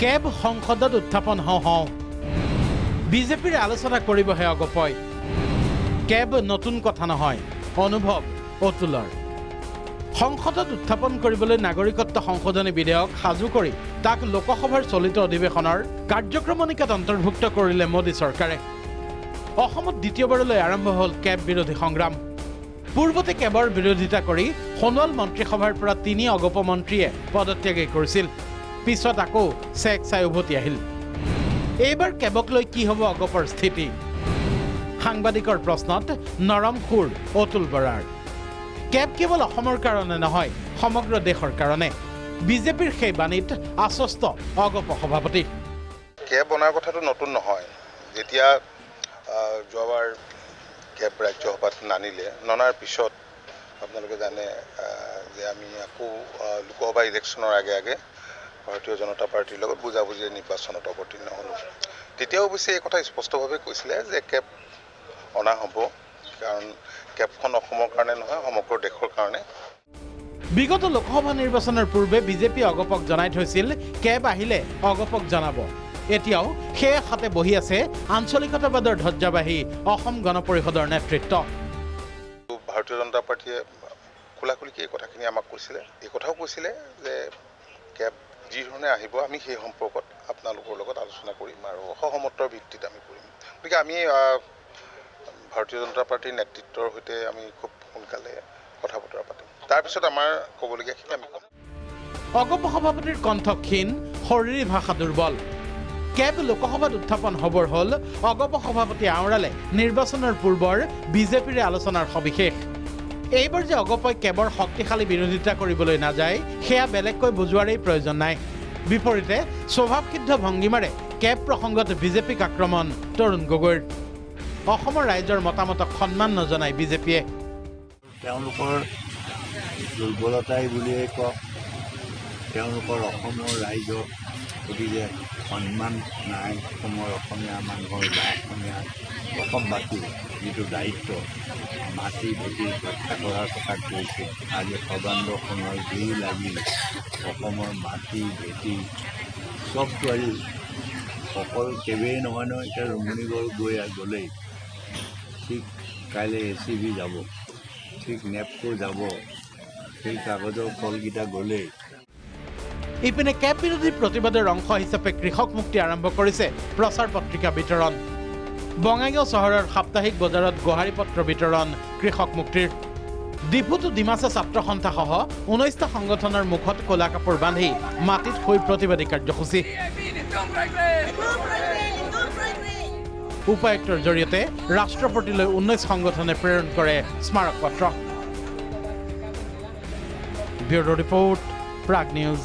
cab সংসদত উত্থাপন হওঁ বিজেপিৰ আলোচনা কৰিবহে অগপয় কেব নতুন কথা নহয় অনুভৱ অতুলৰ সংসদত উত্থাপন কৰিবলৈ নাগৰিকত্ব সংশোধনী বিধেয়ক সাজু কৰি তাক লোকসভাৰ চলিত অধিৱেশনৰ কাৰ্যক্ৰমণিকাত অন্তৰ্ভুক্ত কৰিলে মোদী চৰকাৰে অসমত দ্বিতীয়বাৰলৈ আৰম্ভ হ'ল কেব বিৰোধী সংগ্ৰাম পূৰ্বতে কেবৰ বিৰোধিতা কৰি সোণোৱাল মন্ত্ৰীসভাৰ পৰা 3 অগপ মন্ত্ৰীয়ে পদত্যাগ কৰিছিল পিছত আকৌ চেক চাই উভতি আহিল এইবাৰ কেবক লৈ কি হ'ব অগপৰ স্থিতি সাংবাদিকৰ প্ৰশ্নত নৰম খুৰ অতুল বৰাৰ কেব কেৱল অসমৰ কাৰণে নহয় সমগ্ৰ দেশৰ কাৰণে বিজেপিৰ সেই বাণীত আশ্বস্ত অগপ সভাপতি কেব বনাৰ কথাটো নতুন নহয় যেতিয়া যোৱাবাৰ কেব ৰাজ্যসভাত ননাৰ পিছত আপোনালোকে জানে যে আমি আকৌ লোকসভা ইলেকশ্যনৰ আগে ভাৰতীয় জনতা পাৰ্টিৰ লগত বুজাবুজিৰ নিৰ্বাচনত অৱতীৰ্ণ হ'লোঁ তেতিয়াও অৱশ্যে এই কথা স্পষ্টভাৱে কৈছিলে যে কেব অনা হ'ব কাৰণ কেবখন অসমৰ কাৰণে নহয় সমগ্ৰ দেশৰ কাৰণে বিগত লোকসভা নিৰ্বাচনৰ পূৰ্বে বিজেপি অগপক জনাই থৈছিল কেব আহিলে অগপক জনাব এতিয়াও সেই হাতে বহি আছে আঞ্চলিকতাবাদৰ ধ্বজাবাহী অসম গণ পৰিষদৰ নেতৃত্ব ভাৰতীয় জনতা পাৰ্টিয়ে খোলাখুলিকৈ এই কথাখিনি আমাক কৈছিলে এই কথাও কৈছিলে যে কেব যি ধৰণে আহিব আমি সেই সম্পৰ্কত আপোনালোকৰ লগত আলোচনা কৰিম আৰু সহমতৰ ভিত্তিত আমি কৰিম গতিকে আমি ভাৰতীয় জনতা পাৰ্টিৰ নেতৃত্বৰ সৈতে আমি খুব সোনকালে কথা বতৰা পাতিম তাৰপিছত আমাৰ ক'বলগীয়াখিনি আমি ক'ম অগপ সভাপতিৰ কণ্ঠ ক্ষীণ শৰীৰী ভাষা দুৰ্বল কেব লোকসভাত উত্থাপন হ'বৰ হ'ল অগপ সভাপতি আওৰালে নিৰ্বাচনৰ পূৰ্বৰ বিজেপিৰ আলোচনাৰ সবিশেষ এইবাৰ যে অগপই কেবৰ শক্তিশালী বিৰোধিতা কৰিবলৈ নাযায় সেয়া বেলেগকৈ বুজোৱাৰেই প্ৰয়োজন নাই বিপৰীতে স্বভাৱসিদ্ধ ভংগীমাৰে কেব প্ৰসংগত বিজেপিক আক্ৰমণ তৰুণ গগৈৰ অসমৰ ৰাইজৰ মতামতক সন্মান নজনায় বিজেপিয়ে তেওঁলোকৰ দুৰ্বলতাই বুলিয়ে কওক তেওঁলোকৰ অসমৰ ৰাইজৰ প্ৰতি যে সন্মান নাই অসমৰ অসমীয়া মানুহৰ বা অসমবাসীৰ যিটো দায়িত্ব মাটি ভেটি ৰক্ষা কৰাৰ কথা কৈছে আজি সৰ্বাংগখনৰ জুই লাগি অসমৰ মাটি ভেটি চবটো আজি অকল কেবেই নহয় এতিয়া ৰুমনিগড় গ'লেই ঠিক কাইলৈ ACB যাব ঠিক নেপকো যাব সেই কাগজৰ ফলকেইটা গ'লেই ইপিনে কেব বিৰোধী প্ৰতিবাদৰ অংশ হিচাপে কৃষক মুক্তি আৰম্ভ কৰিছে প্ৰচাৰ পত্ৰিকা বিতৰণ বঙাইগাঁও চহৰৰ সাপ্তাহিক বজাৰত গোহাৰি পত্ৰ বিতৰণ কৃষক মুক্তিৰ ডিফুটো ডিমাচা ছাত্ৰ সন্থাসহ 19টা সংগঠনৰ মুখত ক'লা কাপোৰ বান্ধি মাটিত শুই প্ৰতিবাদী কাৰ্যসূচী উপায়ুক্তৰ জৰিয়তে ৰাষ্ট্ৰপতিলৈ 19 সংগঠনে প্ৰেৰণ কৰে স্মাৰক পত্ৰ ব্যুৰ' ৰিপৰ্ট প্ৰাগ নিউজ